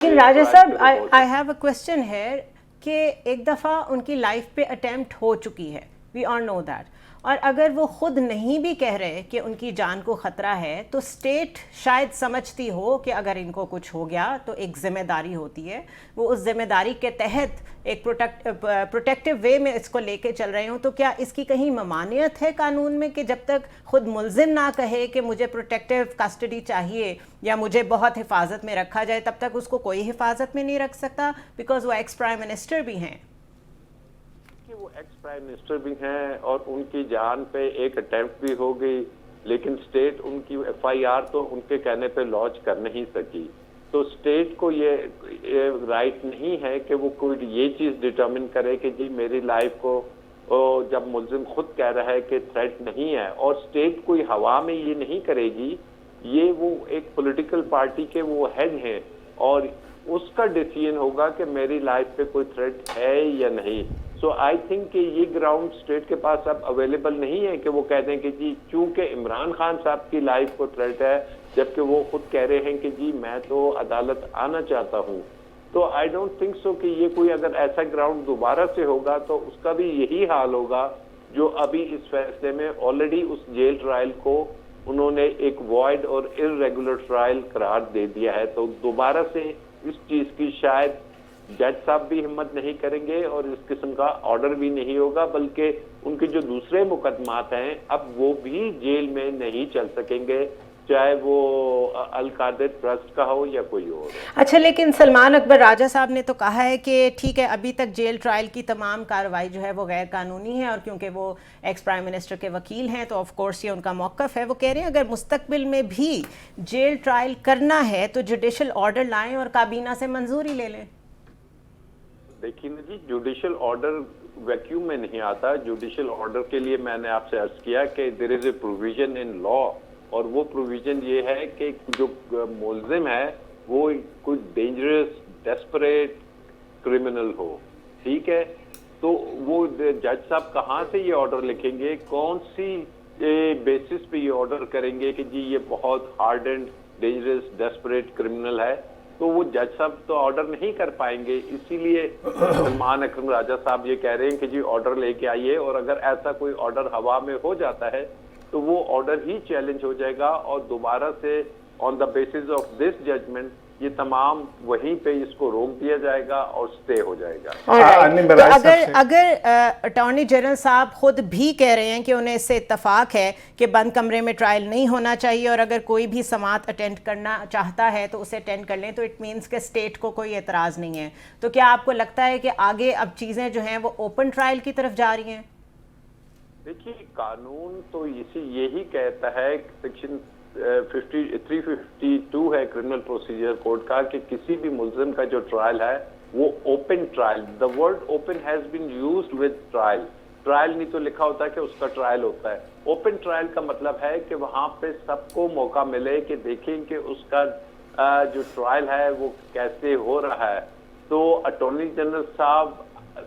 راجہ صاحب I have a question ہے کہ ایک دفعہ ان کی لائف پہ اٹیمپٹ ہو چکی ہے، وی آل نو دیٹ، اور اگر وہ خود نہیں بھی کہہ رہے کہ ان کی جان کو خطرہ ہے تو اسٹیٹ شاید سمجھتی ہو کہ اگر ان کو کچھ ہو گیا تو ایک ذمہ داری ہوتی ہے، وہ اس ذمہ داری کے تحت ایک پروٹیکٹیو وے میں اس کو لے کے چل رہے ہوں، تو کیا اس کی کہیں ممانعت ہے قانون میں کہ جب تک خود ملزم نہ کہے کہ مجھے پروٹیکٹیو کسٹڈی چاہیے یا مجھے بہت حفاظت میں رکھا جائے تب تک اس کو کوئی حفاظت میں نہیں رکھ سکتا، بیکاز وہ ایکس پرائم منسٹر بھی ہیں؟ وہ ایکس پرائم منسٹر بھی ہیں اور ان کی جان پہ ایک اٹیمپٹ بھی ہو گئی، لیکن سٹیٹ ان کی ایف آئی آر تو ان کے کہنے پہ لانچ کر نہیں سکی، تو سٹیٹ کو یہ رائٹ نہیں ہے کہ وہ کوئی یہ چیز ڈٹرمن کرے کہ جی میری لائف کو جب ملزم خود کہہ رہا ہے کہ تھریٹ نہیں ہے، اور سٹیٹ کوئی ہوا میں یہ نہیں کرے گی، یہ وہ ایک پولیٹیکل پارٹی کے وہ ہیڈ ہیں اور اس کا ڈیسیژن ہوگا کہ میری لائف پہ کوئی تھریٹ ہے یا نہیں۔ سو آئی تھنک کہ یہ گراؤنڈ اسٹیٹ کے پاس اب اویلیبل نہیں ہے کہ وہ کہہ دیں کہ جی چونکہ عمران خان صاحب کی لائف کو تھریٹ ہے، جبکہ وہ خود کہہ رہے ہیں کہ جی میں تو عدالت آنا چاہتا ہوں، تو آئی ڈونٹ تھنک سو کہ یہ کوئی اگر ایسا گراؤنڈ دوبارہ سے ہوگا تو اس کا بھی یہی حال ہوگا جو ابھی اس فیصلے میں آلریڈی اس جیل ٹرائل کو انہوں نے ایک وائڈ اور ارریگولر ٹرائل قرار دے دیا ہے، تو دوبارہ سے اس چیز کی شاید جج صاحب بھی ہمت نہیں کریں گے اور اس قسم کا آرڈر بھی نہیں ہوگا، بلکہ ان کے جو دوسرے مقدمات ہیں اب وہ بھی جیل میں نہیں چل سکیں گے، چاہے وہ القادر ٹرسٹ کا ہو یا کوئی اور۔ اچھا، لیکن سلمان اکبر راجہ صاحب نے تو کہا ہے کہ ٹھیک ہے ابھی تک جیل ٹرائل کی تمام کارروائی جو ہے وہ غیر قانونی ہے، اور کیونکہ وہ ایکس پرائم منسٹر کے وکیل ہیں تو آف کورس یہ ان کا موقف ہے۔ وہ کہہ رہے ہیں اگر مستقبل میں بھی جیل ٹرائل کرنا ہے تو جوڈیشل آرڈر لائیں اور کابینہ سے منظوری لے لیں۔ دیکھیے نا جی، جوڈیشل آرڈر ویکیوم میں نہیں آتا، جوڈیشل آرڈر کے لیے میں نے آپ سے عرض کیا کہ دیر از اے پروویژن ان لا، اور وہ پروویژن یہ ہے کہ جو ملزم ہے وہ کوئی ڈینجرس ڈیسپریٹ کرمنل ہو، ٹھیک ہے، تو وہ جج صاحب کہاں سے یہ آرڈر لکھیں گے، کون سی بیسس پہ یہ آرڈر کریں گے کہ جی یہ بہت hard and dangerous desperate criminal ہے، تو وہ جج صاحب تو آرڈر نہیں کر پائیں گے، اسی لیے سلمان اکرم راجہ صاحب یہ کہہ رہے ہیں کہ جی آرڈر لے کے آئیے، اور اگر ایسا کوئی آرڈر ہوا میں ہو جاتا ہے تو وہ آرڈر ہی چیلنج ہو جائے گا اور دوبارہ سے on the basis of this judgement یہ تمام وہیں پہ اس کو روک دیا جائے گا اور سٹے ہو جائے گا۔ تو اگر اٹارنی جنرل صاحب خود بھی کہہ رہے ہیں کہ انہیں اس سے اتفاق ہے کہ بند کمرے میں ٹرائل نہیں ہونا چاہیے، اور اگر کوئی بھی سماعت اٹینڈ کرنا چاہتا ہے تو اسے اٹینڈ کر لیں، تو اٹ مینس کہ اسٹیٹ کو کوئی اعتراض نہیں ہے، تو کیا آپ کو لگتا ہے کہ آگے اب چیزیں جو ہیں وہ اوپن ٹرائل کی طرف جا رہی ہیں؟ دیکھیے قانون تو یہی کہتا ہے، سیکشن 352 ہے کرمنل پروسیجر کوڈ کا، کہ کسی بھی ملزم کا جو ٹرائل ہے وہ open trial, the word open has been used with trial, trial نہیں تو لکھا ہوتا ہے کہ اس کا ٹرائل ہوتا ہے، اوپن ٹرائل کا مطلب ہے کہ وہاں پہ سب کو موقع ملے کہ دیکھیں کہ اس کا جو ٹرائل ہے وہ کیسے ہو رہا ہے۔ تو اٹارنی جنرل صاحب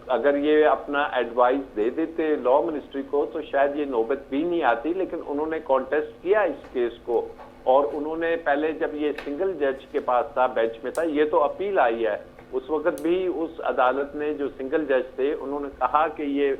اگر یہ اپنا ایڈوائز دے دیتے لا منسٹری کو تو شاید یہ نوبت بھی نہیں آتی، لیکن انہوں نے کانٹیسٹ کیا اس کیس کو، اور انہوں نے پہلے جب یہ سنگل جج کے پاس تھا، بینچ میں تھا، یہ تو اپیل آئی ہے، اس وقت بھی اس عدالت نے جو سنگل جج تھے انہوں نے کہا کہ یہ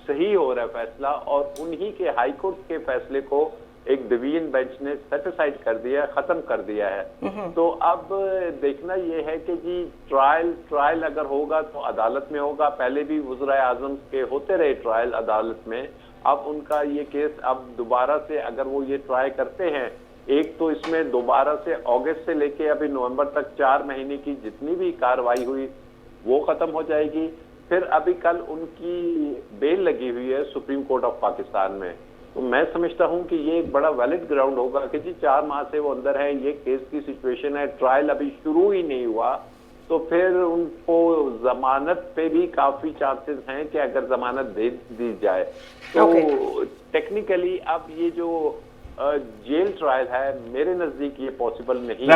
صحیح ہو رہا ہے فیصلہ، اور انہی کے ہائی کورٹ کے فیصلے کو ایک ڈویژن بینچ نے سیٹیسفائڈ کر دیا ہے، ختم کر دیا ہے۔ تو اب دیکھنا یہ ہے کہ جی ٹرائل اگر ہوگا تو عدالت میں ہوگا، پہلے بھی وزرائے اعظم کے ہوتے رہے ٹرائل عدالت میں، اب ان کا یہ کیس اب دوبارہ سے اگر وہ یہ ٹرائی کرتے ہیں، ایک تو اس میں دوبارہ سے اگست سے لے کے ابھی نومبر تک 4 مہینے کی جتنی بھی کارروائی ہوئی وہ ختم ہو جائے گی، پھر ابھی کل ان کی بیل لگی ہوئی ہے سپریم کورٹ آف پاکستان میں، تو میں سمجھتا ہوں کہ یہ ایک بڑا ویلڈ گراؤنڈ ہوگا کہ جی 4 ماہ سے وہ اندر ہیں، یہ کیس کی سچویشن ہے، ٹرائل ابھی شروع ہی نہیں ہوا، تو پھر ان کو ضمانت پہ بھی کافی چانسز ہیں کہ اگر ضمانت دے دی جائے تو ٹیکنیکلی اب یہ جو جیل ٹرائل ہے میرے نزدیک یہ پاسبل نہیں ہے۔